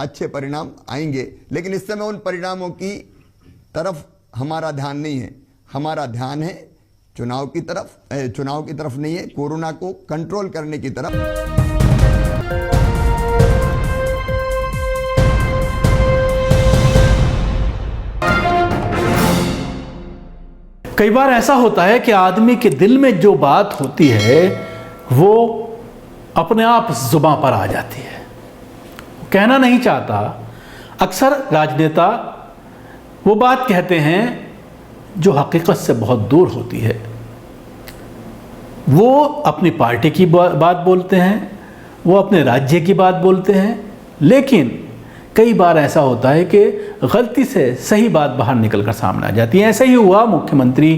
अच्छे परिणाम आएंगे, लेकिन इस समय उन परिणामों की तरफ हमारा ध्यान नहीं है। हमारा ध्यान है चुनाव की तरफ नहीं है, कोरोना को कंट्रोल करने की तरफ। कई बार ऐसा होता है कि आदमी के दिल में जो बात होती है वो अपने आप जुबां पर आ जाती है, कहना नहीं चाहता। अक्सर राजनेता वो बात कहते हैं जो हकीकत से बहुत दूर होती है। वो अपनी पार्टी की बात बोलते हैं, वो अपने राज्य की बात बोलते हैं, लेकिन कई बार ऐसा होता है कि गलती से सही बात बाहर निकलकर सामने आ जाती है। ऐसा ही हुआ मुख्यमंत्री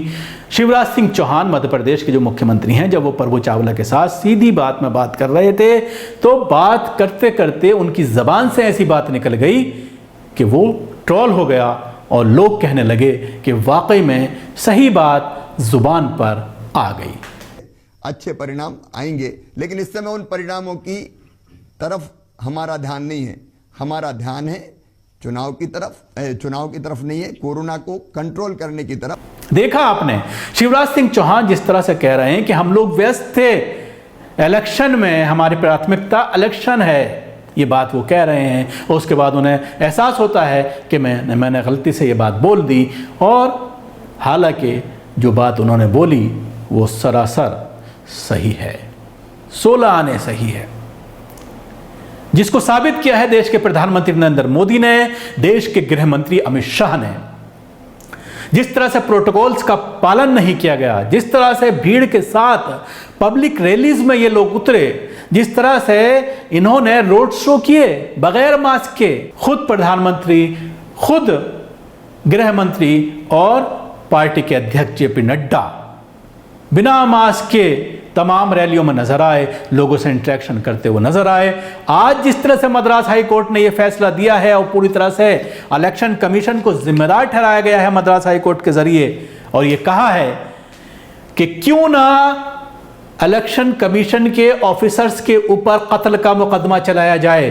शिवराज सिंह चौहान, मध्य प्रदेश के जो मुख्यमंत्री हैं, जब वो प्रभु चावला के साथ सीधी बात में बात कर रहे थे तो बात करते करते उनकी ज़बान से ऐसी बात निकल गई कि वो ट्रोल हो गया और लोग कहने लगे कि वाकई में सही बात ज़ुबान पर आ गई। अच्छे परिणाम आएंगे, लेकिन इस समय उन परिणामों की तरफ हमारा ध्यान नहीं है। हमारा ध्यान है चुनाव की तरफ नहीं है, कोरोना को कंट्रोल करने की तरफ। देखा आपने शिवराज सिंह चौहान जिस तरह से कह रहे हैं कि हम लोग व्यस्त थे इलेक्शन में, हमारी प्राथमिकता इलेक्शन है, ये बात वो कह रहे हैं। और उसके बाद उन्हें एहसास होता है कि मैंने गलती से ये बात बोल दी, और हालांकि जो बात उन्होंने बोली वो सरासर सही है, 16 आने सही है, जिसको साबित किया है देश के प्रधानमंत्री नरेंद्र मोदी ने, देश के गृह मंत्री अमित शाह ने। जिस तरह से प्रोटोकॉल्स का पालन नहीं किया गया, जिस तरह से भीड़ के साथ पब्लिक रैलीज में ये लोग उतरे, जिस तरह से इन्होंने रोड शो किए बगैर मास्क के, खुद प्रधानमंत्री, खुद गृह मंत्री और पार्टी के अध्यक्ष जेपी नड्डा बिना मास्क के तमाम रैलियों में नजर आए, लोगों से इंटरेक्शन करते हुए नजर आए। आज जिस तरह से मद्रास हाई कोर्ट ने यह फैसला दिया है और पूरी तरह से इलेक्शन कमीशन को जिम्मेदार ठहराया गया है मद्रास हाई कोर्ट के जरिए, और यह कहा है कि क्यों ना इलेक्शन कमीशन के ऑफिसर्स के ऊपर कत्ल का मुकदमा चलाया जाए,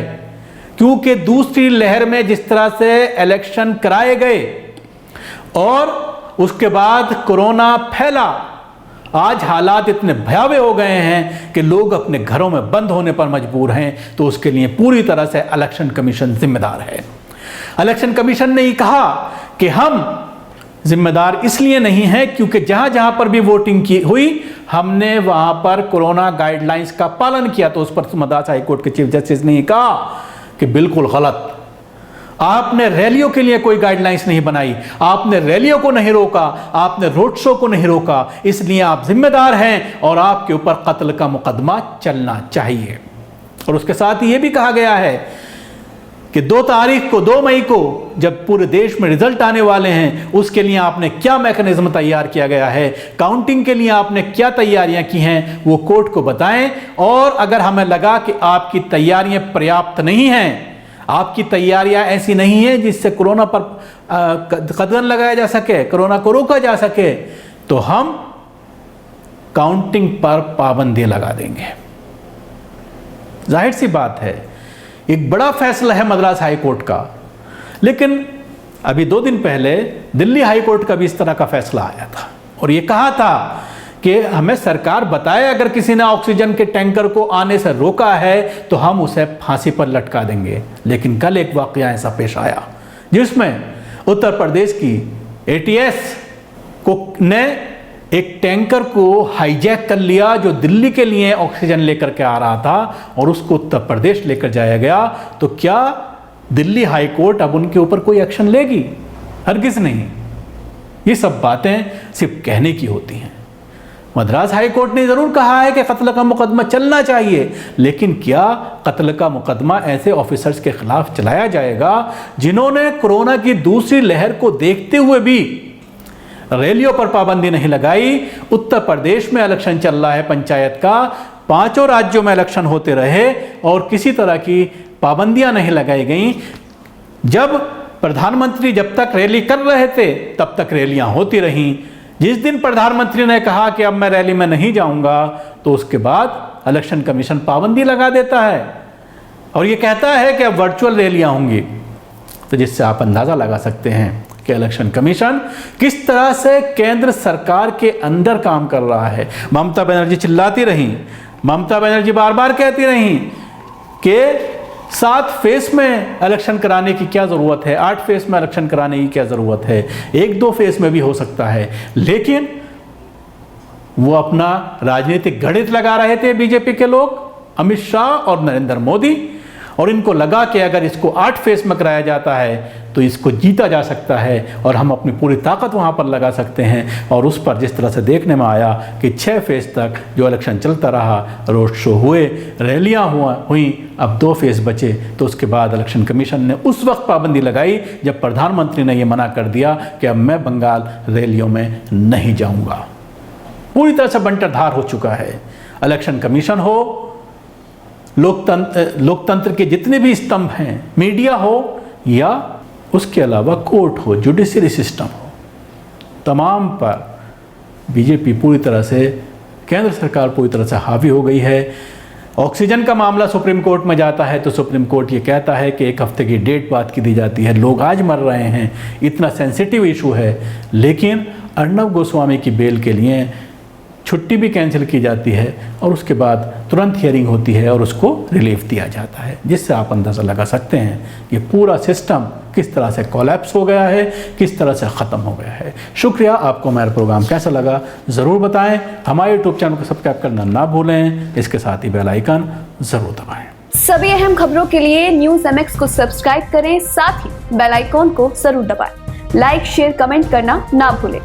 क्योंकि दूसरी लहर में जिस तरह से इलेक्शन कराए गए और उसके बाद कोरोना फैला, आज हालात इतने भयावह हो गए हैं कि लोग अपने घरों में बंद होने पर मजबूर हैं, तो उसके लिए पूरी तरह से इलेक्शन कमीशन जिम्मेदार है। इलेक्शन कमीशन ने ही कहा कि हम जिम्मेदार इसलिए नहीं हैं क्योंकि जहां जहां पर भी वोटिंग की हुई हमने वहां पर कोरोना गाइडलाइंस का पालन किया। तो उस पर मद्रास हाई कोर्ट के चीफ जस्टिस ने कहा कि बिल्कुल गलत, आपने रैलियों के लिए कोई गाइडलाइंस नहीं बनाई, आपने रैलियों को नहीं रोका, आपने रोड शो को नहीं रोका, इसलिए आप जिम्मेदार हैं और आपके ऊपर कत्ल का मुकदमा चलना चाहिए। और उसके साथ ही यह भी कहा गया है कि 2 मई को जब पूरे देश में रिजल्ट आने वाले हैं, उसके लिए आपने क्या मैकेनिज्म तैयार किया गया है, काउंटिंग के लिए आपने क्या तैयारियां की हैं, वो कोर्ट को बताएं। और अगर हमें लगा कि आपकी तैयारियां पर्याप्त नहीं हैं, आपकी तैयारियां ऐसी नहीं है जिससे कोरोना पर कदम लगाया जा सके, कोरोना को रोका जा सके, तो हम काउंटिंग पर पाबंदी लगा देंगे। जाहिर सी बात है, एक बड़ा फैसला है मद्रास हाई कोर्ट का, लेकिन अभी 2 दिन पहले दिल्ली हाई कोर्ट का भी इस तरह का फैसला आया था और यह कहा था कि हमें सरकार बताए अगर किसी ने ऑक्सीजन के टैंकर को आने से रोका है तो हम उसे फांसी पर लटका देंगे। लेकिन कल एक वाकया ऐसा पेश आया जिसमें उत्तर प्रदेश की एटीएस ने एक टैंकर को हाईजैक कर लिया जो दिल्ली के लिए ऑक्सीजन लेकर के आ रहा था और उसको उत्तर प्रदेश लेकर जाया गया। तो क्या दिल्ली हाई कोर्ट अब उनके ऊपर कोई एक्शन लेगी? हरगिज नहीं। ये सब बातें सिर्फ कहने की होती हैं। मद्रास हाई कोर्ट ने जरूर कहा है कि कत्ल का मुकदमा चलना चाहिए, लेकिन क्या कत्ल का मुकदमा ऐसे ऑफिसर्स के खिलाफ चलाया जाएगा जिन्होंने कोरोना की दूसरी लहर को देखते हुए भी रैलियों पर पाबंदी नहीं लगाई? उत्तर प्रदेश में इलेक्शन चल रहा है पंचायत का, 5 राज्यों में इलेक्शन होते रहे और किसी तरह की पाबंदियां नहीं लगाई गई। जब प्रधानमंत्री जब तक रैली कर रहे थे तब तक रैलियां होती रहीं। जिस दिन प्रधानमंत्री ने कहा कि अब मैं रैली में नहीं जाऊंगा तो उसके बाद इलेक्शन कमीशन पाबंदी लगा देता है। और ये कहता है कि अब वर्चुअल रैलियां होंगी। तो जिससे आप अंदाज़ा लगा सकते हैं कि इलेक्शन कमीशन किस तरह से केंद्र सरकार के अंदर काम कर रहा है। ममता बनर्जी चिल्लाती रहीं, ममता बनर्जी बार बार कहती रहीं कि 7 फेस में इलेक्शन कराने की क्या ज़रूरत है, 8 फेस में इलेक्शन कराने की क्या ज़रूरत है, 1-2 फेस में भी हो सकता है। लेकिन वो अपना राजनीतिक गणित लगा रहे थे बीजेपी के लोग, अमित शाह और नरेंद्र मोदी, और इनको लगा कि अगर इसको 8 फेस में कराया जाता है तो इसको जीता जा सकता है और हम अपनी पूरी ताकत वहाँ पर लगा सकते हैं। और उस पर जिस तरह से देखने में आया कि 6 फेस तक जो इलेक्शन चलता रहा, रोड शो हुए, रैलियाँ हुई, अब 2 फेस बचे। तो उसके बाद इलेक्शन कमीशन ने उस वक्त पाबंदी लगाई जब प्रधानमंत्री ने यह मना कर दिया कि अब मैं बंगाल रैलियों में नहीं जाऊँगा। पूरी तरह से बंटरधार हो चुका है। इलेक्शन कमीशन हो, लोकतंत्र के जितने भी स्तंभ हैं, मीडिया हो या उसके अलावा कोर्ट हो, जुडिशरी सिस्टम हो, तमाम पर बीजेपी पूरी तरह से, केंद्र सरकार पूरी तरह से हावी हो गई है। ऑक्सीजन का मामला सुप्रीम कोर्ट में जाता है तो सुप्रीम कोर्ट ये कहता है कि 1 हफ्ते की डेट बात की दी जाती है। लोग आज मर रहे हैं, इतना सेंसिटिव इशू है, लेकिन अर्नब गोस्वामी की बेल के लिए छुट्टी भी कैंसिल की जाती है और उसके बाद तुरंत हियरिंग होती है और उसको रिलीफ दिया जाता है। जिससे आप अंदाज़ा लगा सकते हैं कि पूरा सिस्टम किस तरह से कोलैप्स हो गया है, किस तरह से ख़त्म हो गया है। शुक्रिया। आपको हमारा प्रोग्राम कैसा लगा ज़रूर बताएं। हमारे यूट्यूब चैनल को सब्सक्राइब करना ना भूलें, इसके साथ ही बेल आइकन ज़रूर दबाएं। सभी अहम खबरों के लिए न्यूज़ MX को सब्सक्राइब करें, साथ ही बेल आइकॉन को जरूर दबाएं। लाइक, शेयर, कमेंट करना ना भूलें।